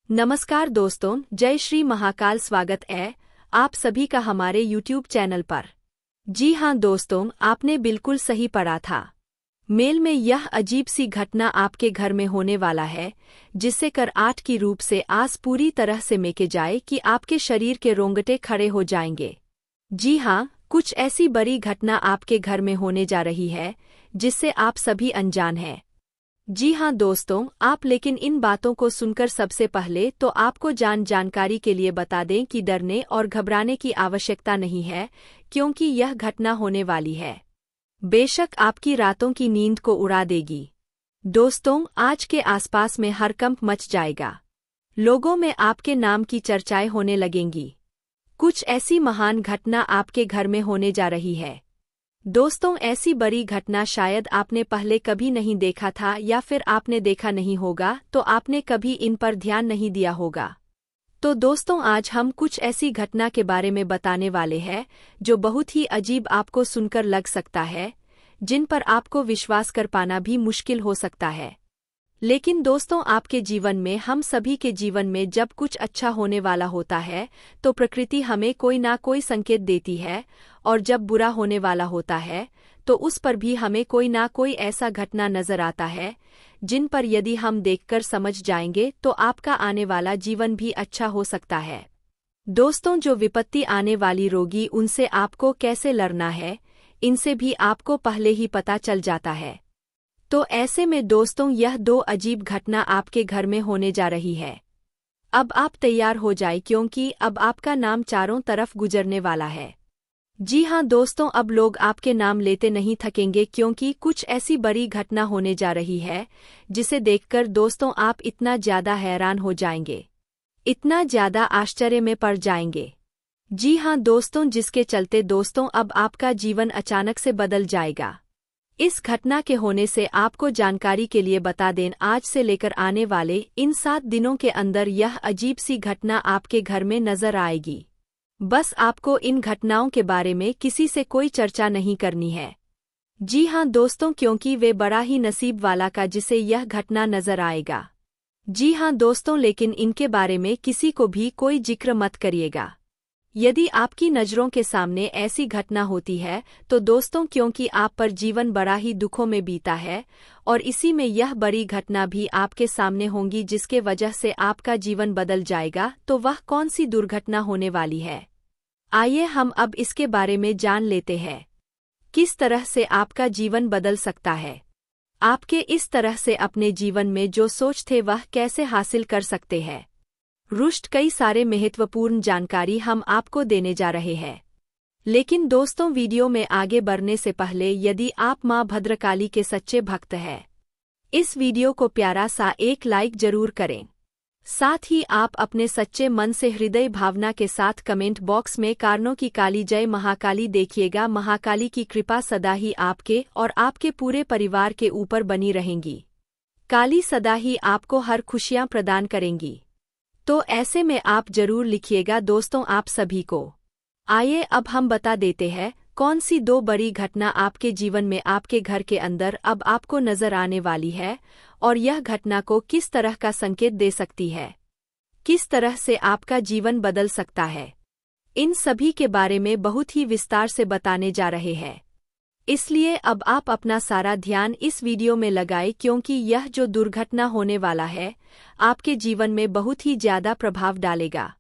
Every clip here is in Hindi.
नमस्कार दोस्तों, जय श्री महाकाल। स्वागत है आप सभी का हमारे YouTube चैनल पर। जी हाँ दोस्तों, आपने बिल्कुल सही पढ़ा था। मेल में यह अजीब सी घटना आपके घर में होने वाला है, जिससे कर आठ की रूप से आस पूरी तरह से मेके जाए कि आपके शरीर के रोंगटे खड़े हो जाएंगे। जी हाँ, कुछ ऐसी बड़ी घटना आपके घर में होने जा रही है, जिससे आप सभी अनजान हैं। जी हाँ दोस्तों, आप लेकिन इन बातों को सुनकर सबसे पहले तो आपको जानकारी के लिए बता दें कि डरने और घबराने की आवश्यकता नहीं है, क्योंकि यह घटना होने वाली है। बेशक आपकी रातों की नींद को उड़ा देगी। दोस्तों, आज के आसपास में हड़कंप मच जाएगा। लोगों में आपके नाम की चर्चाएं होने लगेंगी। कुछ ऐसी महान घटना आपके घर में होने जा रही है। दोस्तों, ऐसी बड़ी घटना शायद आपने पहले कभी नहीं देखा था, या फिर आपने देखा नहीं होगा तो आपने कभी इन पर ध्यान नहीं दिया होगा। तो दोस्तों, आज हम कुछ ऐसी घटना के बारे में बताने वाले हैं जो बहुत ही अजीब आपको सुनकर लग सकता है, जिन पर आपको विश्वास कर पाना भी मुश्किल हो सकता है। लेकिन दोस्तों, आपके जीवन में, हम सभी के जीवन में जब कुछ अच्छा होने वाला होता है तो प्रकृति हमें कोई ना कोई संकेत देती है, और जब बुरा होने वाला होता है तो उस पर भी हमें कोई ना कोई ऐसा घटना नजर आता है, जिन पर यदि हम देखकर समझ जाएंगे तो आपका आने वाला जीवन भी अच्छा हो सकता है। दोस्तों, जो विपत्ति आने वाली रोगी, उनसे आपको कैसे लड़ना है, इनसे भी आपको पहले ही पता चल जाता है। तो ऐसे में दोस्तों, यह दो अजीब घटना आपके घर में होने जा रही है। अब आप तैयार हो जाए, क्योंकि अब आपका नाम चारों तरफ गुजरने वाला है। जी हाँ दोस्तों, अब लोग आपके नाम लेते नहीं थकेंगे, क्योंकि कुछ ऐसी बड़ी घटना होने जा रही है जिसे देखकर दोस्तों आप इतना ज्यादा हैरान हो जाएंगे, इतना ज्यादा आश्चर्य में पड़ जाएंगे। जी हाँ दोस्तों, जिसके चलते दोस्तों अब आपका जीवन अचानक से बदल जाएगा। इस घटना के होने से आपको जानकारी के लिए बता दें, आज से लेकर आने वाले इन 7 दिनों के अंदर यह अजीब सी घटना आपके घर में नजर आएगी। बस आपको इन घटनाओं के बारे में किसी से कोई चर्चा नहीं करनी है। जी हाँ दोस्तों, क्योंकि वे बड़ा ही नसीब वाला का जिसे यह घटना नजर आएगा। जी हाँ दोस्तों, लेकिन इनके बारे में किसी को भी कोई जिक्र मत करिएगा। यदि आपकी नज़रों के सामने ऐसी घटना होती है तो दोस्तों, क्योंकि आप पर जीवन बड़ा ही दुखों में बीता है, और इसी में यह बड़ी घटना भी आपके सामने होंगी जिसके वजह से आपका जीवन बदल जाएगा, तो वह कौन सी दुर्घटना होने वाली है, आइए हम अब इसके बारे में जान लेते हैं। किस तरह से आपका जीवन बदल सकता है, आपके इस तरह से अपने जीवन में जो सोच थे वह कैसे हासिल कर सकते हैं। रुष्ट कई सारे महत्वपूर्ण जानकारी हम आपको देने जा रहे हैं। लेकिन दोस्तों, वीडियो में आगे बढ़ने से पहले यदि आप मां भद्रकाली के सच्चे भक्त हैं, इस वीडियो को प्यारा सा एक लाइक जरूर करें। साथ ही आप अपने सच्चे मन से हृदय भावना के साथ कमेंट बॉक्स में कारणों की काली जय महाकाली देखिएगा। महाकाली की कृपा सदा ही आपके और आपके पूरे परिवार के ऊपर बनी रहेंगी। काली सदा ही आपको हर खुशियां प्रदान करेंगी। तो ऐसे में आप जरूर लिखिएगा दोस्तों आप सभी को। आइए अब हम बता देते हैं कौन सी दो बड़ी घटना आपके जीवन में, आपके घर के अंदर अब आपको नजर आने वाली है, और यह घटना को किस तरह का संकेत दे सकती है, किस तरह से आपका जीवन बदल सकता है। इन सभी के बारे में बहुत ही विस्तार से बताने जा रहे हैं। इसलिए अब आप अपना सारा ध्यान इस वीडियो में लगाएं, क्योंकि यह जो दुर्घटना होने वाला है आपके जीवन में बहुत ही ज्यादा प्रभाव डालेगा।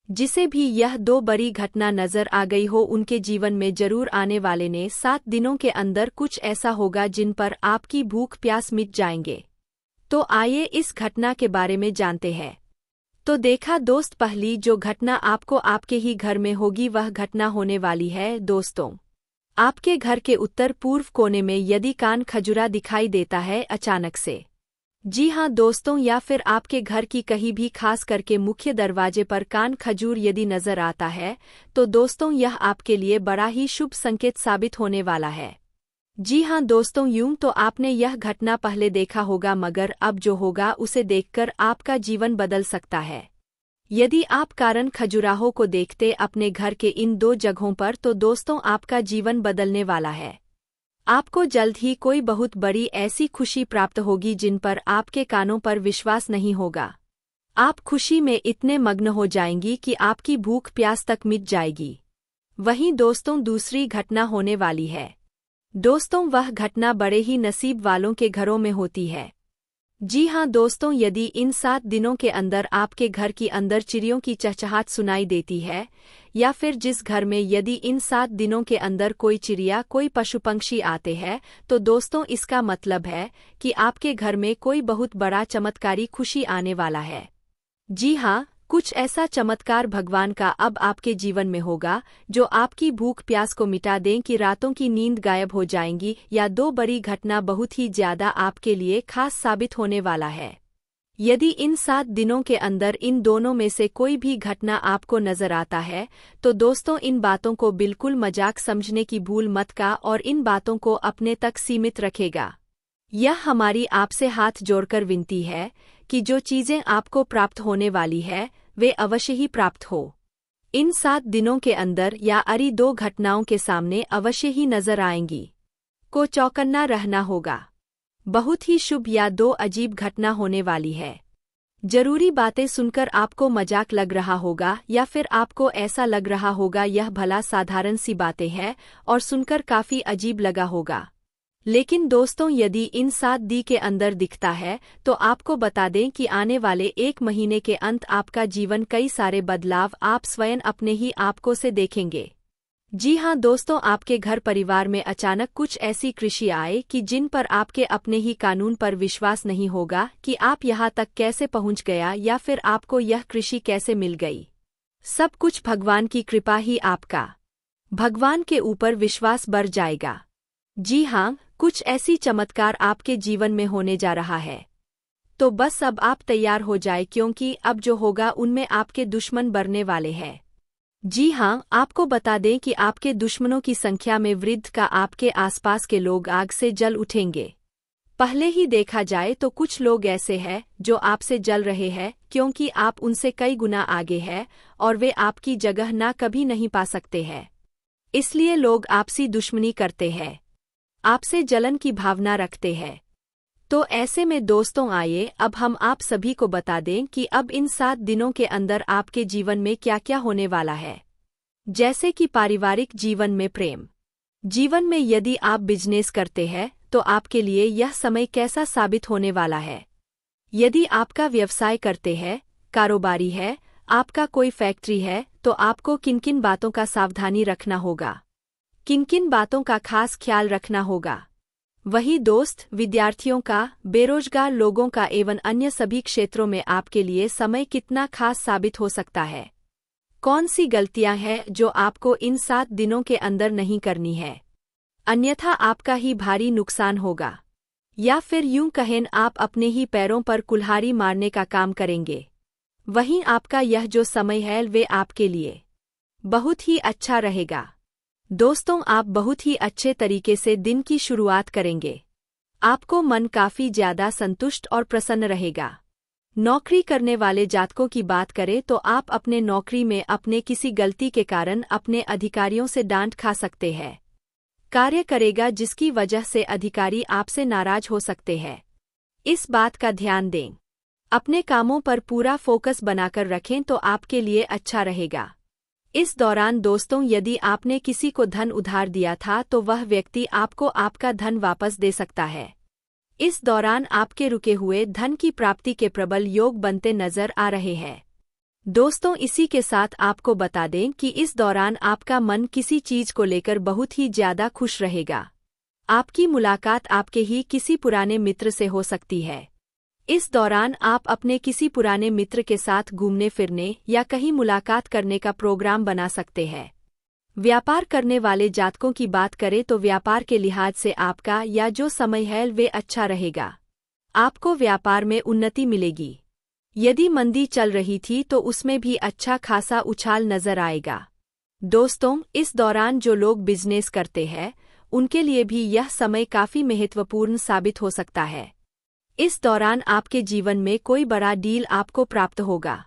जिसे भी यह दो बड़ी घटना नजर आ गई हो, उनके जीवन में जरूर आने वाले ने 7 दिनों के अंदर कुछ ऐसा होगा जिन पर आपकी भूख प्यास मिट जाएंगे। तो आइए इस घटना के बारे में जानते हैं। तो देखा दोस्त, पहली जो घटना आपको आपके ही घर में होगी वह घटना होने वाली है दोस्तों, आपके घर के उत्तर पूर्व कोने में यदि कान खजुरा दिखाई देता है अचानक से। जी हाँ दोस्तों, या फिर आपके घर की कहीं भी, खास करके मुख्य दरवाजे पर कान खजूर यदि नजर आता है तो दोस्तों यह आपके लिए बड़ा ही शुभ संकेत साबित होने वाला है। जी हाँ दोस्तों, यूं तो आपने यह घटना पहले देखा होगा, मगर अब जो होगा उसे देखकर आपका जीवन बदल सकता है। यदि आप कारण खजुराहो को देखते अपने घर के इन 2 जगहों पर, तो दोस्तों आपका जीवन बदलने वाला है। आपको जल्द ही कोई बहुत बड़ी ऐसी खुशी प्राप्त होगी जिन पर आपके कानों पर विश्वास नहीं होगा। आप खुशी में इतने मग्न हो जाएंगी कि आपकी भूख प्यास तक मिट जाएगी। वहीं दोस्तों दूसरी घटना होने वाली है। दोस्तों वह घटना बड़े ही नसीब वालों के घरों में होती है। जी हाँ दोस्तों, यदि इन 7 दिनों के अंदर आपके घर की अंदर चिड़ियों की चहचहाट सुनाई देती है, या फिर जिस घर में यदि इन 7 दिनों के अंदर कोई चिड़िया कोई पशु पंक्षी आते हैं, तो दोस्तों इसका मतलब है कि आपके घर में कोई बहुत बड़ा चमत्कारी खुशी आने वाला है। जी हाँ, कुछ ऐसा चमत्कार भगवान का अब आपके जीवन में होगा जो आपकी भूख प्यास को मिटा दें कि रातों की नींद गायब हो जाएंगी, या 2 बड़ी घटना बहुत ही ज्यादा आपके लिए खास साबित होने वाला है। यदि इन 7 दिनों के अंदर इन दोनों में से कोई भी घटना आपको नजर आता है, तो दोस्तों इन बातों को बिल्कुल मजाक समझने की भूल मत का और इन बातों को अपने तक सीमित रखेगा। यह हमारी आपसे हाथ जोड़कर विनती है कि जो चीजें आपको प्राप्त होने वाली है वे अवश्य ही प्राप्त हो। इन 7 दिनों के अंदर या अरी 2 घटनाओं के सामने अवश्य ही नजर आएंगी। को चौकन्ना रहना होगा। बहुत ही शुभ या 2 अजीब घटना होने वाली है। जरूरी बातें सुनकर आपको मजाक लग रहा होगा या फिर आपको ऐसा लग रहा होगा यह भला साधारण सी बातें हैं और सुनकर काफी अजीब लगा होगा। लेकिन दोस्तों यदि इन 7 दी के अंदर दिखता है तो आपको बता दें कि आने वाले 1 महीने के अंत आपका जीवन कई सारे बदलाव आप स्वयं अपने ही आपको से देखेंगे। जी हाँ दोस्तों, आपके घर परिवार में अचानक कुछ ऐसी कृषि आए कि जिन पर आपके अपने ही कानून पर विश्वास नहीं होगा कि आप यहाँ तक कैसे पहुँच गया या फिर आपको यह कृषि कैसे मिल गई। सब कुछ भगवान की कृपा ही आपका। भगवान के ऊपर विश्वास बढ़ जाएगा। जी हाँ, कुछ ऐसी चमत्कार आपके जीवन में होने जा रहा है। तो बस अब आप तैयार हो जाए क्योंकि अब जो होगा उनमें आपके दुश्मन बढ़ने वाले हैं। जी हाँ, आपको बता दें कि आपके दुश्मनों की संख्या में वृद्धि का आपके आसपास के लोग आग से जल उठेंगे। पहले ही देखा जाए तो कुछ लोग ऐसे हैं जो आपसे जल रहे हैं क्योंकि आप उनसे कई गुना आगे हैं और वे आपकी जगह ना कभी नहीं पा सकते हैं। इसलिए लोग आपसी दुश्मनी करते हैं, आपसे जलन की भावना रखते हैं। तो ऐसे में दोस्तों आइए अब हम आप सभी को बता दें कि अब इन 7 दिनों के अंदर आपके जीवन में क्या क्या होने वाला है। जैसे कि पारिवारिक जीवन में, प्रेम जीवन में, यदि आप बिजनेस करते हैं तो आपके लिए यह समय कैसा साबित होने वाला है। यदि आपका व्यवसाय करते हैं, कारोबारी है, आपका कोई फैक्ट्री है, तो आपको किन किन बातों का सावधानी रखना होगा, किन किन बातों का खास ख्याल रखना होगा। वही दोस्त विद्यार्थियों का, बेरोजगार लोगों का एवं अन्य सभी क्षेत्रों में आपके लिए समय कितना खास साबित हो सकता है। कौन सी गलतियां हैं जो आपको इन 7 दिनों के अंदर नहीं करनी है, अन्यथा आपका ही भारी नुकसान होगा। या फिर यूं कहें आप अपने ही पैरों पर कुल्हाड़ी मारने का काम करेंगे। वहीं आपका यह जो समय है वे आपके लिए बहुत ही अच्छा रहेगा। दोस्तों आप बहुत ही अच्छे तरीके से दिन की शुरुआत करेंगे। आपको मन काफी ज्यादा संतुष्ट और प्रसन्न रहेगा। नौकरी करने वाले जातकों की बात करें तो आप अपने नौकरी में अपने किसी गलती के कारण अपने अधिकारियों से डांट खा सकते हैं। कार्य करेगा जिसकी वजह से अधिकारी आपसे नाराज हो सकते हैं। इस बात का ध्यान दें। अपने कामों पर पूरा फोकस बनाकर रखें तो आपके लिए अच्छा रहेगा। इस दौरान दोस्तों यदि आपने किसी को धन उधार दिया था तो वह व्यक्ति आपको आपका धन वापस दे सकता है। इस दौरान आपके रुके हुए धन की प्राप्ति के प्रबल योग बनते नजर आ रहे हैं। दोस्तों इसी के साथ आपको बता दें कि इस दौरान आपका मन किसी चीज को लेकर बहुत ही ज्यादा खुश रहेगा। आपकी मुलाकात आपके ही किसी पुराने मित्र से हो सकती है। इस दौरान आप अपने किसी पुराने मित्र के साथ घूमने फिरने या कहीं मुलाकात करने का प्रोग्राम बना सकते हैं। व्यापार करने वाले जातकों की बात करें तो व्यापार के लिहाज से आपका या जो समय है वे अच्छा रहेगा। आपको व्यापार में उन्नति मिलेगी। यदि मंदी चल रही थी तो उसमें भी अच्छा खासा उछाल नजर आएगा। दोस्तों इस दौरान जो लोग बिजनेस करते हैं उनके लिए भी यह समय काफी महत्वपूर्ण साबित हो सकता है। इस दौरान आपके जीवन में कोई बड़ा डील आपको प्राप्त होगा।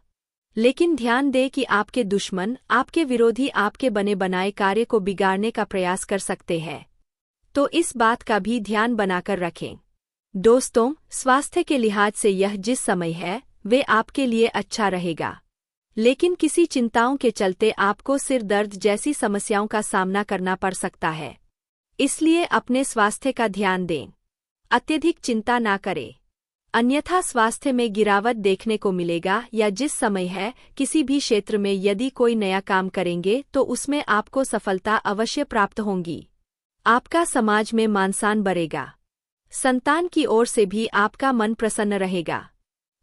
लेकिन ध्यान दें कि आपके दुश्मन, आपके विरोधी आपके बने बनाए कार्य को बिगाड़ने का प्रयास कर सकते हैं। तो इस बात का भी ध्यान बनाकर रखें। दोस्तों स्वास्थ्य के लिहाज से यह जिस समय है वे आपके लिए अच्छा रहेगा। लेकिन किसी चिंताओं के चलते आपको सिर दर्द जैसी समस्याओं का सामना करना पड़ सकता है। इसलिए अपने स्वास्थ्य का ध्यान दें। अत्यधिक चिंता ना करें, अन्यथा स्वास्थ्य में गिरावट देखने को मिलेगा। या जिस समय है किसी भी क्षेत्र में यदि कोई नया काम करेंगे तो उसमें आपको सफलता अवश्य प्राप्त होगी। आपका समाज में मान-सम्मान बढ़ेगा। संतान की ओर से भी आपका मन प्रसन्न रहेगा।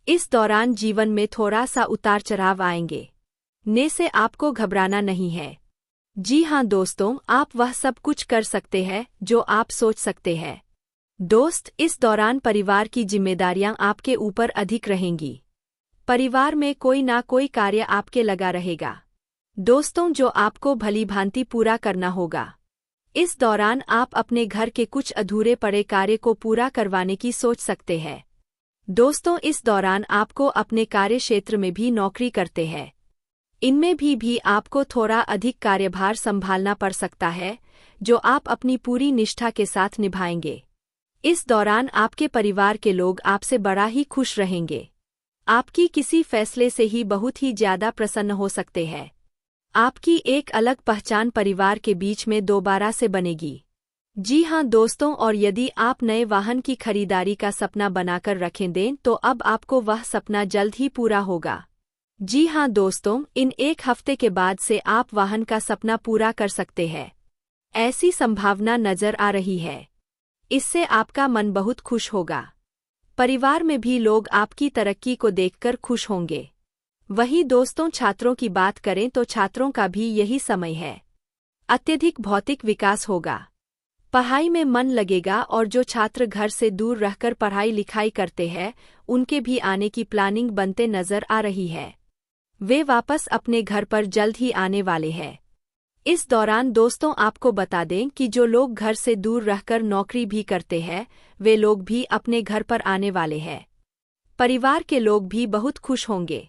इस दौरान जीवन में थोड़ा सा उतार चढ़ाव आएंगे, ने से आपको घबराना नहीं है। जी हाँ दोस्तों, आप वह सब कुछ कर सकते हैं जो आप सोच सकते हैं। दोस्त, इस दौरान परिवार की जिम्मेदारियां आपके ऊपर अधिक रहेंगी। परिवार में कोई ना कोई कार्य आपके लगा रहेगा दोस्तों, जो आपको भली भांति पूरा करना होगा। इस दौरान आप अपने घर के कुछ अधूरे पड़े कार्य को पूरा करवाने की सोच सकते हैं। दोस्तों, इस दौरान आपको अपने कार्य क्षेत्र में भी नौकरी करते हैं, इनमें भी आपको थोड़ा अधिक कार्यभार संभालना पड़ सकता है, जो आप अपनी पूरी निष्ठा के साथ निभाएंगे। इस दौरान आपके परिवार के लोग आपसे बड़ा ही खुश रहेंगे। आपकी किसी फैसले से ही बहुत ही ज्यादा प्रसन्न हो सकते हैं। आपकी एक अलग पहचान परिवार के बीच में दोबारा से बनेगी। जी हाँ दोस्तों, और यदि आप नए वाहन की खरीदारी का सपना बनाकर रखें दें तो अब आपको वह सपना जल्द ही पूरा होगा। जी हाँ दोस्तों, इन एक हफ्ते के बाद से आप वाहन का सपना पूरा कर सकते हैं, ऐसी संभावना नजर आ रही है। इससे आपका मन बहुत खुश होगा। परिवार में भी लोग आपकी तरक्की को देखकर खुश होंगे। वहीं दोस्तों, छात्रों की बात करें तो छात्रों का भी यही समय है। अत्यधिक भौतिक विकास होगा, पढ़ाई में मन लगेगा और जो छात्र घर से दूर रहकर पढ़ाई लिखाई करते हैं उनके भी आने की प्लानिंग बनते नजर आ रही है। वे वापस अपने घर पर जल्द ही आने वाले हैं। इस दौरान दोस्तों, आपको बता दें कि जो लोग घर से दूर रहकर नौकरी भी करते हैं वे लोग भी अपने घर पर आने वाले हैं। परिवार के लोग भी बहुत खुश होंगे।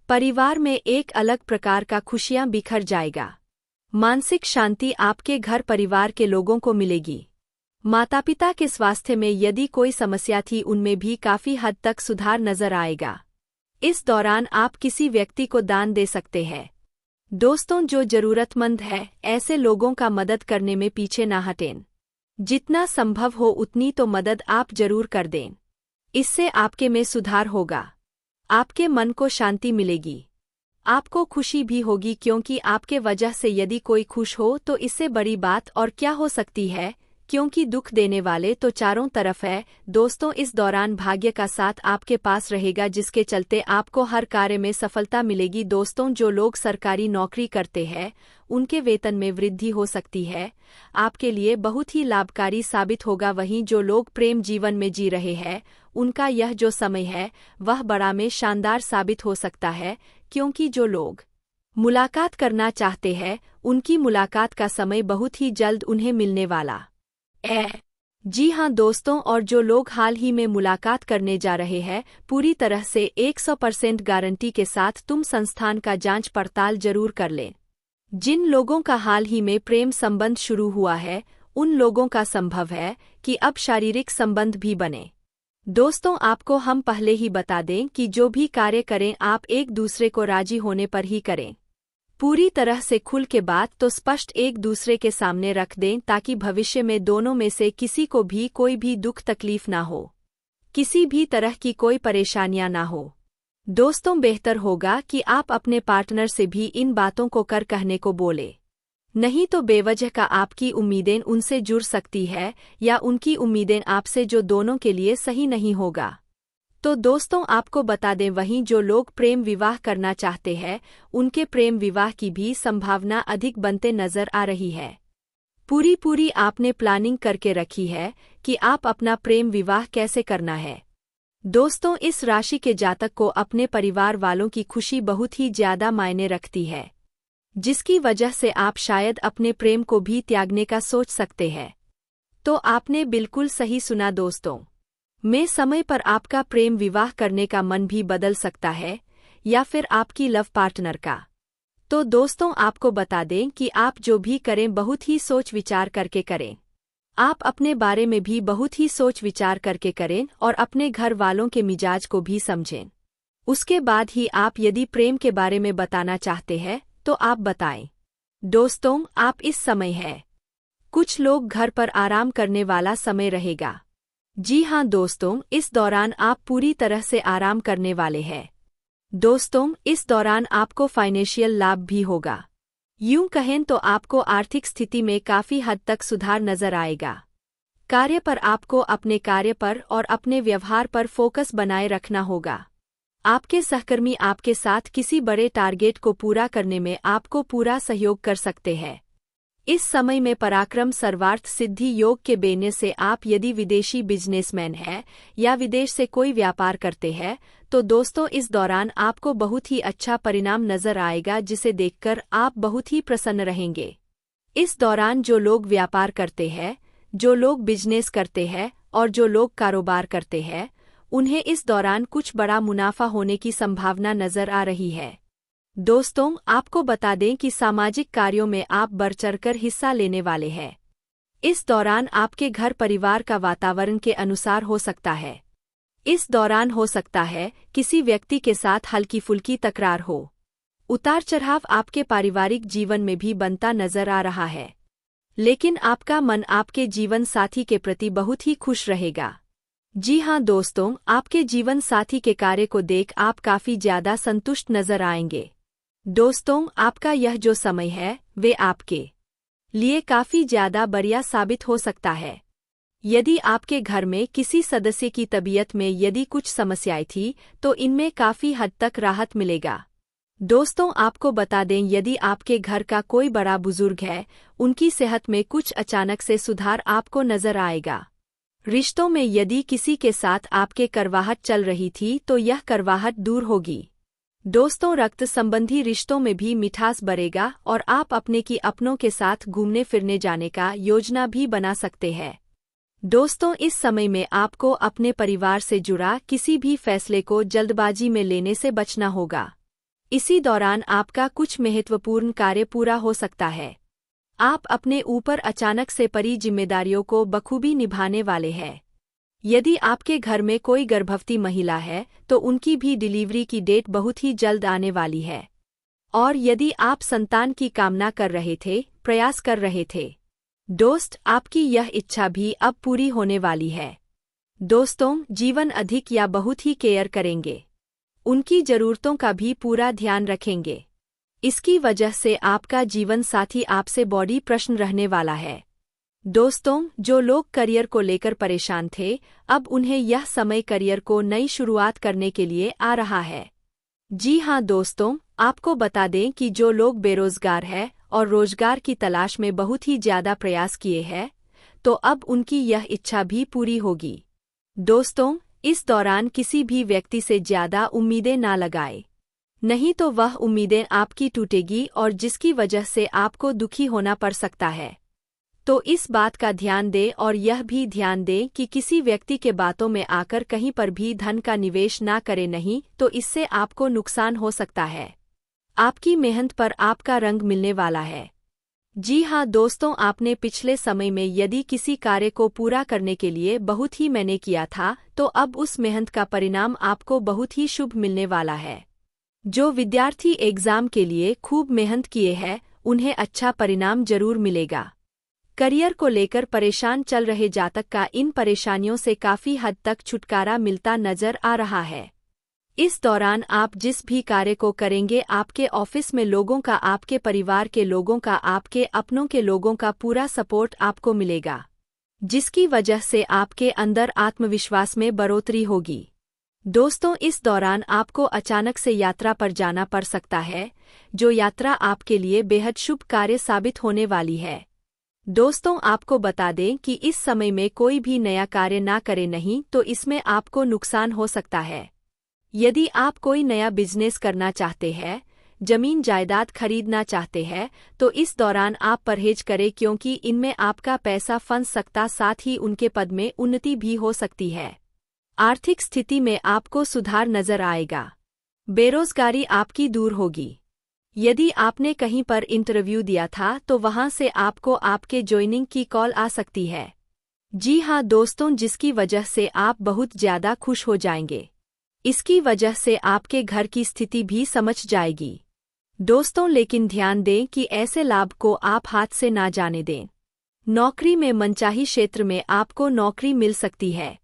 परिवार में एक अलग प्रकार का खुशियां बिखर जाएगा। मानसिक शांति आपके घर परिवार के लोगों को मिलेगी। माता पिता के स्वास्थ्य में यदि कोई समस्या थी उनमें भी काफी हद तक सुधार नजर आएगा। इस दौरान आप किसी व्यक्ति को दान दे सकते हैं। दोस्तों, जो जरूरतमंद है ऐसे लोगों का मदद करने में पीछे ना हटें। जितना संभव हो उतनी तो मदद आप जरूर कर दें। इससे आपके में सुधार होगा, आपके मन को शांति मिलेगी, आपको खुशी भी होगी, क्योंकि आपके वजह से यदि कोई खुश हो तो इससे बड़ी बात और क्या हो सकती है, क्योंकि दुख देने वाले तो चारों तरफ है। दोस्तों, इस दौरान भाग्य का साथ आपके पास रहेगा, जिसके चलते आपको हर कार्य में सफलता मिलेगी। दोस्तों, जो लोग सरकारी नौकरी करते हैं उनके वेतन में वृद्धि हो सकती है, आपके लिए बहुत ही लाभकारी साबित होगा। वहीं जो लोग प्रेम जीवन में जी रहे हैं उनका यह जो समय है वह बड़ा में शानदार साबित हो सकता है, क्योंकि जो लोग मुलाकात करना चाहते हैं उनकी मुलाकात का समय बहुत ही जल्द उन्हें मिलने वाला है। जी हाँ दोस्तों, और जो लोग हाल ही में मुलाकात करने जा रहे हैं पूरी तरह से 100% गारंटी के साथ तुम संस्थान का जांच पड़ताल जरूर कर लें। जिन लोगों का हाल ही में प्रेम संबंध शुरू हुआ है उन लोगों का संभव है कि अब शारीरिक संबंध भी बने। दोस्तों, आपको हम पहले ही बता दें कि जो भी कार्य करें आप एक दूसरे को राजी होने पर ही करें। पूरी तरह से खुल के बात तो स्पष्ट एक दूसरे के सामने रख दें, ताकि भविष्य में दोनों में से किसी को भी कोई भी दुख तकलीफ ना हो, किसी भी तरह की कोई परेशानियां ना हो। दोस्तों, बेहतर होगा कि आप अपने पार्टनर से भी इन बातों को कर कहने को बोले, नहीं तो बेवजह का आपकी उम्मीदें उनसे जुड़ सकती है या उनकी उम्मीदें आपसे, जो दोनों के लिए सही नहीं होगा। तो दोस्तों, आपको बता दें, वहीं जो लोग प्रेम विवाह करना चाहते हैं उनके प्रेम विवाह की भी संभावना अधिक बनते नजर आ रही है। पूरी आपने प्लानिंग करके रखी है कि आप अपना प्रेम विवाह कैसे करना है। दोस्तों, इस राशि के जातक को अपने परिवार वालों की खुशी बहुत ही ज्यादा मायने रखती है, जिसकी वजह से आप शायद अपने प्रेम को भी त्यागने का सोच सकते हैं। तो आपने बिल्कुल सही सुना दोस्तों, में समय पर आपका प्रेम विवाह करने का मन भी बदल सकता है, या फिर आपकी लव पार्टनर का। तो दोस्तों, आपको बता दें कि आप जो भी करें बहुत ही सोच विचार करके करें। आप अपने बारे में भी बहुत ही सोच विचार करके करें और अपने घर वालों के मिजाज को भी समझें। उसके बाद ही आप यदि प्रेम के बारे में बताना चाहते हैं तो आप बताएं। दोस्तों, आप इस समय है। कुछ लोग घर पर आराम करने वाला समय रहेगा। जी हाँ दोस्तों, इस दौरान आप पूरी तरह से आराम करने वाले हैं। दोस्तों, इस दौरान आपको फाइनेंशियल लाभ भी होगा। यूं कहें तो आपको आर्थिक स्थिति में काफी हद तक सुधार नजर आएगा। कार्य पर आपको अपने कार्य पर और अपने व्यवहार पर फोकस बनाए रखना होगा। आपके सहकर्मी आपके साथ किसी बड़े टारगेट को पूरा करने में आपको पूरा सहयोग कर सकते हैं। इस समय में पराक्रम सर्वार्थ सिद्धि योग के बनने से आप यदि विदेशी बिजनेसमैन हैं या विदेश से कोई व्यापार करते हैं तो दोस्तों इस दौरान आपको बहुत ही अच्छा परिणाम नजर आएगा, जिसे देखकर आप बहुत ही प्रसन्न रहेंगे। इस दौरान जो लोग व्यापार करते हैं, जो लोग बिजनेस करते हैं और जो लोग कारोबार करते हैं, उन्हें इस दौरान कुछ बड़ा मुनाफा होने की संभावना नजर आ रही है। दोस्तों, आपको बता दें कि सामाजिक कार्यों में आप बढ़-चढ़कर हिस्सा लेने वाले हैं। इस दौरान आपके घर परिवार का वातावरण के अनुसार हो सकता है। इस दौरान हो सकता है किसी व्यक्ति के साथ हल्की फुल्की तकरार हो। उतार चढ़ाव आपके पारिवारिक जीवन में भी बनता नजर आ रहा है, लेकिन आपका मन आपके जीवन साथी के प्रति बहुत ही खुश रहेगा। जी हाँ दोस्तों, आपके जीवन साथी के कार्य को देख आप काफी ज्यादा संतुष्ट नजर आएंगे। दोस्तों, आपका यह जो समय है वे आपके लिए काफी ज्यादा बढ़िया साबित हो सकता है। यदि आपके घर में किसी सदस्य की तबीयत में यदि कुछ समस्याएं थी तो इनमें काफी हद तक राहत मिलेगा। दोस्तों, आपको बता दें यदि आपके घर का कोई बड़ा बुजुर्ग है, उनकी सेहत में कुछ अचानक से सुधार आपको नजर आएगा। रिश्तों में यदि किसी के साथ आपके करवाहट चल रही थी तो यह करवाहट दूर होगी। दोस्तों, रक्त संबंधी रिश्तों में भी मिठास बढ़ेगा और आप अपने की अपनों के साथ घूमने फिरने जाने का योजना भी बना सकते हैं। दोस्तों, इस समय में आपको अपने परिवार से जुड़ा किसी भी फैसले को जल्दबाजी में लेने से बचना होगा। इसी दौरान आपका कुछ महत्वपूर्ण कार्य पूरा हो सकता है। आप अपने ऊपर अचानक से पड़ी जिम्मेदारियों को बखूबी निभाने वाले हैं। यदि आपके घर में कोई गर्भवती महिला है तो उनकी भी डिलीवरी की डेट बहुत ही जल्द आने वाली है। और यदि आप संतान की कामना कर रहे थे, प्रयास कर रहे थे, दोस्त, आपकी यह इच्छा भी अब पूरी होने वाली है। दोस्तों, जीवन अधिक या बहुत ही केयर करेंगे, उनकी जरूरतों का भी पूरा ध्यान रखेंगे। इसकी वजह से आपका जीवन साथी आपसे बॉडी प्रश्न रहने वाला है। दोस्तों, जो लोग करियर को लेकर परेशान थे, अब उन्हें यह समय करियर को नई शुरुआत करने के लिए आ रहा है। जी हाँ दोस्तों, आपको बता दें कि जो लोग बेरोजगार हैं और रोजगार की तलाश में बहुत ही ज्यादा प्रयास किए हैं, तो अब उनकी यह इच्छा भी पूरी होगी। दोस्तों, इस दौरान किसी भी व्यक्ति से ज्यादा उम्मीदें ना लगाएं, नहीं तो वह उम्मीदें आपकी टूटेगी और जिसकी वजह से आपको दुखी होना पड़ सकता है। तो इस बात का ध्यान दें और यह भी ध्यान दें कि किसी व्यक्ति के बातों में आकर कहीं पर भी धन का निवेश ना करें, नहीं तो इससे आपको नुकसान हो सकता है। आपकी मेहनत पर आपका रंग मिलने वाला है। जी हाँ दोस्तों, आपने पिछले समय में यदि किसी कार्य को पूरा करने के लिए बहुत ही मेहनत किया था तो अब उस मेहनत का परिणाम आपको बहुत ही शुभ मिलने वाला है। जो विद्यार्थी एग्जाम के लिए खूब मेहनत किए हैं उन्हें अच्छा परिणाम जरूर मिलेगा। करियर को लेकर परेशान चल रहे जातक का इन परेशानियों से काफी हद तक छुटकारा मिलता नजर आ रहा है। इस दौरान आप जिस भी कार्य को करेंगे, आपके ऑफिस में लोगों का, आपके परिवार के लोगों का, आपके अपनों के लोगों का पूरा सपोर्ट आपको मिलेगा, जिसकी वजह से आपके अंदर आत्मविश्वास में बढ़ोतरी होगी। दोस्तों, इस दौरान आपको अचानक से यात्रा पर जाना पड़ सकता है, जो यात्रा आपके लिए बेहद शुभ कार्य साबित होने वाली है। दोस्तों, आपको बता दें कि इस समय में कोई भी नया कार्य ना करें, नहीं तो इसमें आपको नुकसान हो सकता है। यदि आप कोई नया बिजनेस करना चाहते हैं, जमीन जायदाद खरीदना चाहते हैं, तो इस दौरान आप परहेज करें, क्योंकि इनमें आपका पैसा फंस सकता, साथ ही उनके पद में उन्नति भी हो सकती है। आर्थिक स्थिति में आपको सुधार नजर आएगा। बेरोजगारी आपकी दूर होगी। यदि आपने कहीं पर इंटरव्यू दिया था तो वहां से आपको आपके ज्वाइनिंग की कॉल आ सकती है। जी हाँ दोस्तों, जिसकी वजह से आप बहुत ज्यादा खुश हो जाएंगे। इसकी वजह से आपके घर की स्थिति भी समझ जाएगी। दोस्तों, लेकिन ध्यान दें कि ऐसे लाभ को आप हाथ से ना जाने दें। नौकरी में मनचाही क्षेत्र में आपको नौकरी मिल सकती है।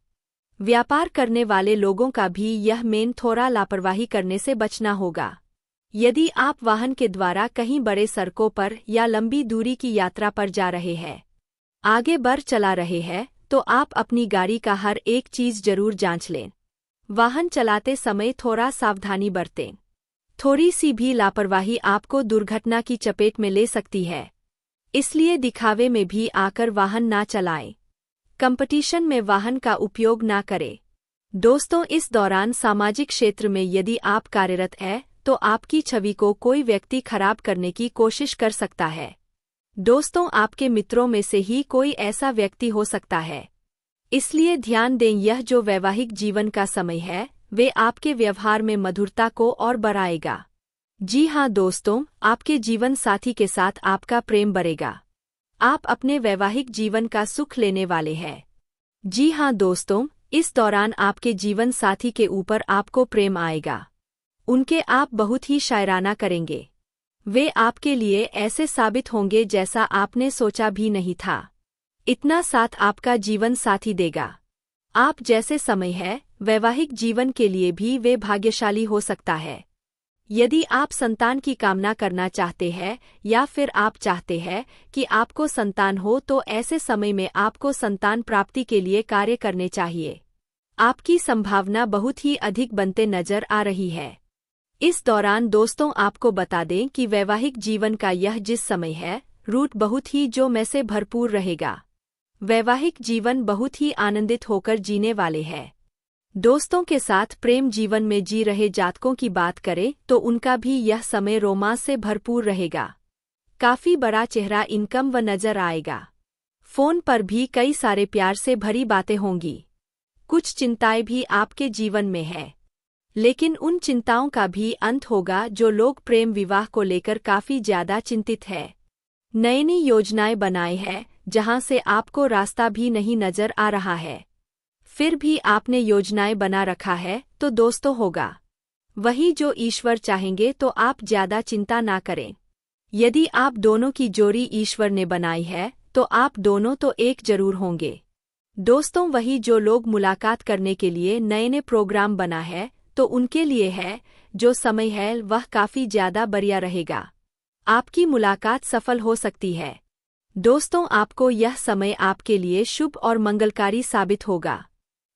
व्यापार करने वाले लोगों का भी यह मेन थोड़ा लापरवाही करने से बचना होगा। यदि आप वाहन के द्वारा कहीं बड़े सड़कों पर या लंबी दूरी की यात्रा पर जा रहे हैं, आगे बढ़ चला रहे हैं, तो आप अपनी गाड़ी का हर एक चीज जरूर जांच लें। वाहन चलाते समय थोड़ा सावधानी बरतें। थोड़ी सी भी लापरवाही आपको दुर्घटना की चपेट में ले सकती है, इसलिए दिखावे में भी आकर वाहन ना चलाएं। कंपटीशन में वाहन का उपयोग ना करें। दोस्तों, इस दौरान सामाजिक क्षेत्र में यदि आप कार्यरत हैं, तो आपकी छवि को कोई व्यक्ति खराब करने की कोशिश कर सकता है। दोस्तों, आपके मित्रों में से ही कोई ऐसा व्यक्ति हो सकता है, इसलिए ध्यान दें। यह जो वैवाहिक जीवन का समय है, वे आपके व्यवहार में मधुरता को और बढ़ाएगा। जी हाँ दोस्तों, आपके जीवन साथी के साथ आपका प्रेम बढ़ेगा। आप अपने वैवाहिक जीवन का सुख लेने वाले हैं। जी हाँ दोस्तों, इस दौरान आपके जीवन साथी के ऊपर आपको प्रेम आएगा। उनके आप बहुत ही शायराना करेंगे। वे आपके लिए ऐसे साबित होंगे जैसा आपने सोचा भी नहीं था। इतना साथ आपका जीवन साथी देगा। आप जैसे समय है, वैवाहिक जीवन के लिए भी वे भाग्यशाली हो सकता है। यदि आप संतान की कामना करना चाहते हैं या फिर आप चाहते हैं कि आपको संतान हो, तो ऐसे समय में आपको संतान प्राप्ति के लिए कार्य करने चाहिए। आपकी संभावना बहुत ही अधिक बनते नजर आ रही है। इस दौरान दोस्तों, आपको बता दें कि वैवाहिक जीवन का यह जिस समय है, रूट बहुत ही जो में से भरपूर रहेगा। वैवाहिक जीवन बहुत ही आनंदित होकर जीने वाले हैं। दोस्तों के साथ प्रेम जीवन में जी रहे जातकों की बात करें तो उनका भी यह समय रोमांस से भरपूर रहेगा। काफी बड़ा चेहरा इनकम व नजर आएगा। फोन पर भी कई सारे प्यार से भरी बातें होंगी। कुछ चिंताएं भी आपके जीवन में है, लेकिन उन चिंताओं का भी अंत होगा जो लोग प्रेम विवाह को लेकर काफी ज्यादा चिंतित है। नई नई योजनाएं बनाए हैं जहां से आपको रास्ता भी नहीं नजर आ रहा है, फिर भी आपने योजनाएं बना रखा है, तो दोस्तों होगा वही जो ईश्वर चाहेंगे, तो आप ज्यादा चिंता ना करें। यदि आप दोनों की जोड़ी ईश्वर ने बनाई है, तो आप दोनों तो एक जरूर होंगे। दोस्तों, वही जो लोग मुलाकात करने के लिए नए नए प्रोग्राम बना है, तो उनके लिए है जो समय है वह काफी ज्यादा बढ़िया रहेगा। आपकी मुलाकात सफल हो सकती है। दोस्तों, आपको यह समय आपके लिए शुभ और मंगलकारी साबित होगा।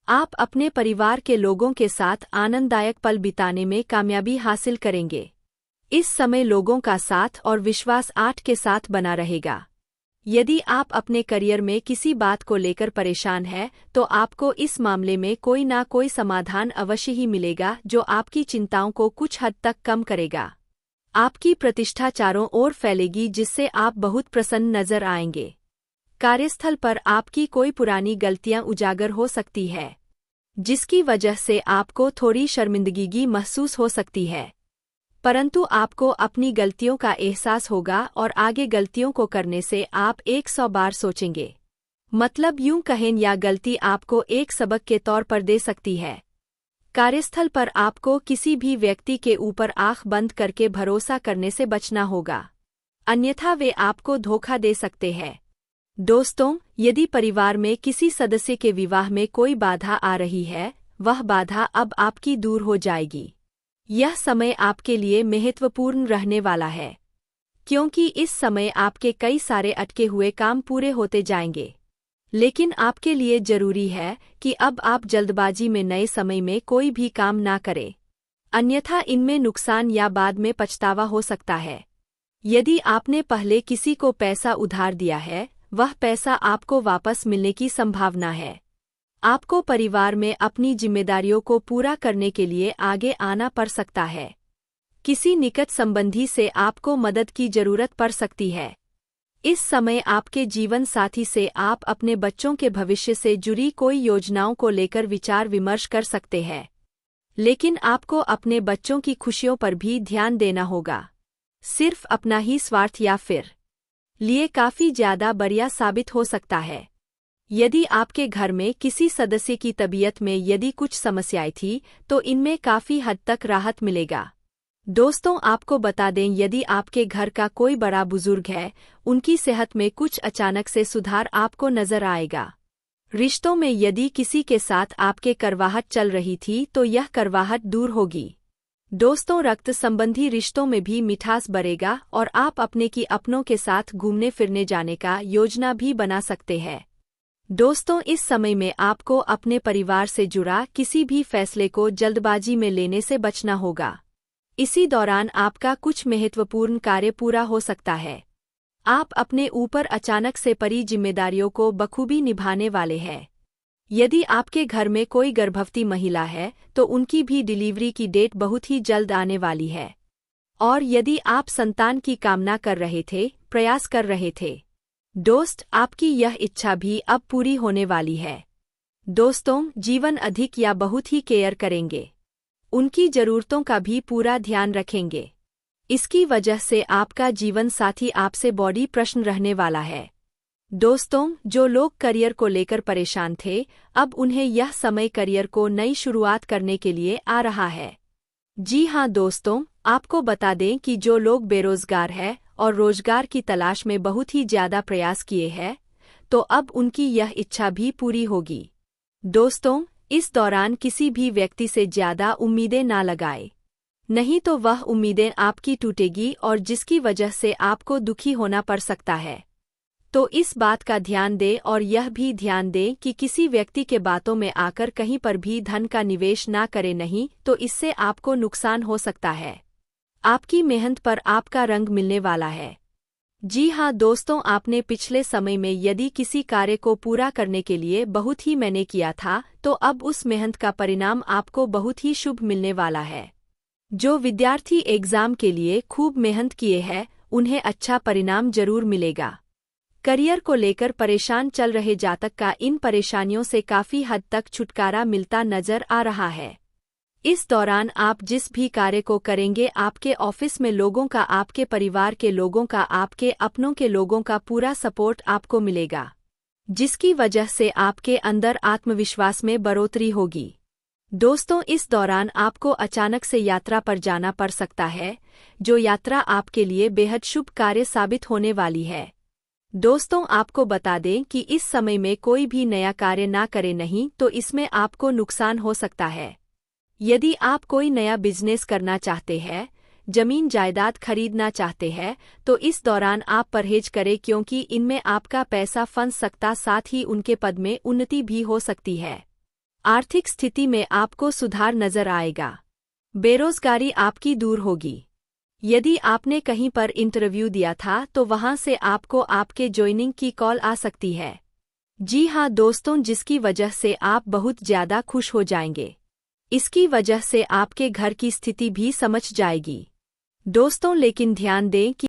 आप अपने परिवार के लोगों के साथ आनंददायक पल बिताने में कामयाबी हासिल करेंगे। इस समय लोगों का साथ और विश्वास 8 के साथ बना रहेगा। यदि आप अपने करियर में किसी बात को लेकर परेशान हैं, तो आपको इस मामले में कोई ना कोई समाधान अवश्य ही मिलेगा जो आपकी चिंताओं को कुछ हद तक कम करेगा। आपकी प्रतिष्ठा चारों ओर फैलेगी, जिससे आप बहुत प्रसन्न नजर आएंगे। कार्यस्थल पर आपकी कोई पुरानी गलतियां उजागर हो सकती है, जिसकी वजह से आपको थोड़ी शर्मिंदगी महसूस हो सकती है, परंतु आपको अपनी गलतियों का एहसास होगा और आगे गलतियों को करने से आप 100 बार सोचेंगे। मतलब यूं कहें, या गलती आपको एक सबक के तौर पर दे सकती है। कार्यस्थल पर आपको किसी भी व्यक्ति के ऊपर आंख बंद करके भरोसा करने से बचना होगा, अन्यथा वे आपको धोखा दे सकते हैं। दोस्तों, यदि परिवार में किसी सदस्य के विवाह में कोई बाधा आ रही है, वह बाधा अब आपकी दूर हो जाएगी। यह समय आपके लिए महत्वपूर्ण रहने वाला है, क्योंकि इस समय आपके कई सारे अटके हुए काम पूरे होते जाएंगे। लेकिन आपके लिए जरूरी है कि अब आप जल्दबाजी में नए समय में कोई भी काम ना करें, अन्यथा इनमें नुकसान या बाद में पछतावा हो सकता है। यदि आपने पहले किसी को पैसा उधार दिया है, वह पैसा आपको वापस मिलने की संभावना है। आपको परिवार में अपनी जिम्मेदारियों को पूरा करने के लिए आगे आना पड़ सकता है। किसी निकट संबंधी से आपको मदद की जरूरत पड़ सकती है। इस समय आपके जीवन साथी से आप अपने बच्चों के भविष्य से जुड़ी कोई योजनाओं को लेकर विचार विमर्श कर सकते हैं, लेकिन आपको अपने बच्चों की खुशियों पर भी ध्यान देना होगा। सिर्फ अपना ही स्वार्थ या फिर लिए काफी ज्यादा बढ़िया साबित हो सकता है। यदि आपके घर में किसी सदस्य की तबीयत में यदि कुछ समस्याएं थी तो इनमें काफी हद तक राहत मिलेगा। दोस्तों, आपको बता दें, यदि आपके घर का कोई बड़ा बुजुर्ग है, उनकी सेहत में कुछ अचानक से सुधार आपको नजर आएगा। रिश्तों में यदि किसी के साथ आपके करवाहट चल रही थी तो यह करवाहट दूर होगी। दोस्तों, रक्त संबंधी रिश्तों में भी मिठास बढ़ेगा और आप अपनों के साथ घूमने फिरने जाने का योजना भी बना सकते हैं। दोस्तों, इस समय में आपको अपने परिवार से जुड़ा किसी भी फैसले को जल्दबाजी में लेने से बचना होगा। इसी दौरान आपका कुछ महत्वपूर्ण कार्य पूरा हो सकता है। आप अपने ऊपर अचानक से पड़ी जिम्मेदारियों को बखूबी निभाने वाले हैं। यदि आपके घर में कोई गर्भवती महिला है तो उनकी भी डिलीवरी की डेट बहुत ही जल्द आने वाली है। और यदि आप संतान की कामना कर रहे थे, प्रयास कर रहे थे, दोस्त, आपकी यह इच्छा भी अब पूरी होने वाली है। दोस्तों, जीवन अधिक या बहुत ही केयर करेंगे, उनकी जरूरतों का भी पूरा ध्यान रखेंगे। इसकी वजह से आपका जीवन साथी आपसे बॉडी प्रश्न रहने वाला है। दोस्तों, जो लोग करियर को लेकर परेशान थे, अब उन्हें यह समय करियर को नई शुरुआत करने के लिए आ रहा है। जी हां दोस्तों, आपको बता दें कि जो लोग बेरोजगार हैं और रोजगार की तलाश में बहुत ही ज्यादा प्रयास किए हैं, तो अब उनकी यह इच्छा भी पूरी होगी। दोस्तों, इस दौरान किसी भी व्यक्ति से ज्यादा उम्मीदें ना लगाएं, नहीं तो वह उम्मीदें आपकी टूटेगी और जिसकी वजह से आपको दुखी होना पड़ सकता है। तो इस बात का ध्यान दें और यह भी ध्यान दें कि किसी व्यक्ति के बातों में आकर कहीं पर भी धन का निवेश ना करें, नहीं तो इससे आपको नुकसान हो सकता है। आपकी मेहनत पर आपका रंग मिलने वाला है। जी हां दोस्तों, आपने पिछले समय में यदि किसी कार्य को पूरा करने के लिए बहुत ही मेहनत किया था तो अब उस मेहनत का परिणाम आपको बहुत ही शुभ मिलने वाला है। जो विद्यार्थी एग्जाम के लिए खूब मेहनत किए हैं, उन्हें अच्छा परिणाम जरूर मिलेगा। करियर को लेकर परेशान चल रहे जातक का इन परेशानियों से काफी हद तक छुटकारा मिलता नजर आ रहा है। इस दौरान आप जिस भी कार्य को करेंगे, आपके ऑफिस में लोगों का, आपके परिवार के लोगों का, आपके अपनों के लोगों का पूरा सपोर्ट आपको मिलेगा, जिसकी वजह से आपके अंदर आत्मविश्वास में बढ़ोतरी होगी। दोस्तों, इस दौरान आपको अचानक से यात्रा पर जाना पड़ सकता है, जो यात्रा आपके लिए बेहद शुभ कार्य साबित होने वाली है। दोस्तों, आपको बता दें कि इस समय में कोई भी नया कार्य ना करें, नहीं तो इसमें आपको नुकसान हो सकता है। यदि आप कोई नया बिजनेस करना चाहते हैं, जमीन जायदाद खरीदना चाहते हैं, तो इस दौरान आप परहेज करें, क्योंकि इनमें आपका पैसा फंस सकता, साथ ही उनके पद में उन्नति भी हो सकती है। आर्थिक स्थिति में आपको सुधार नजर आएगा। बेरोजगारी आपकी दूर होगी। यदि आपने कहीं पर इंटरव्यू दिया था तो वहां से आपको आपके ज्वाइनिंग की कॉल आ सकती है। जी हां दोस्तों, जिसकी वजह से आप बहुत ज्यादा खुश हो जाएंगे। इसकी वजह से आपके घर की स्थिति भी समझ जाएगी। दोस्तों, लेकिन ध्यान दें कि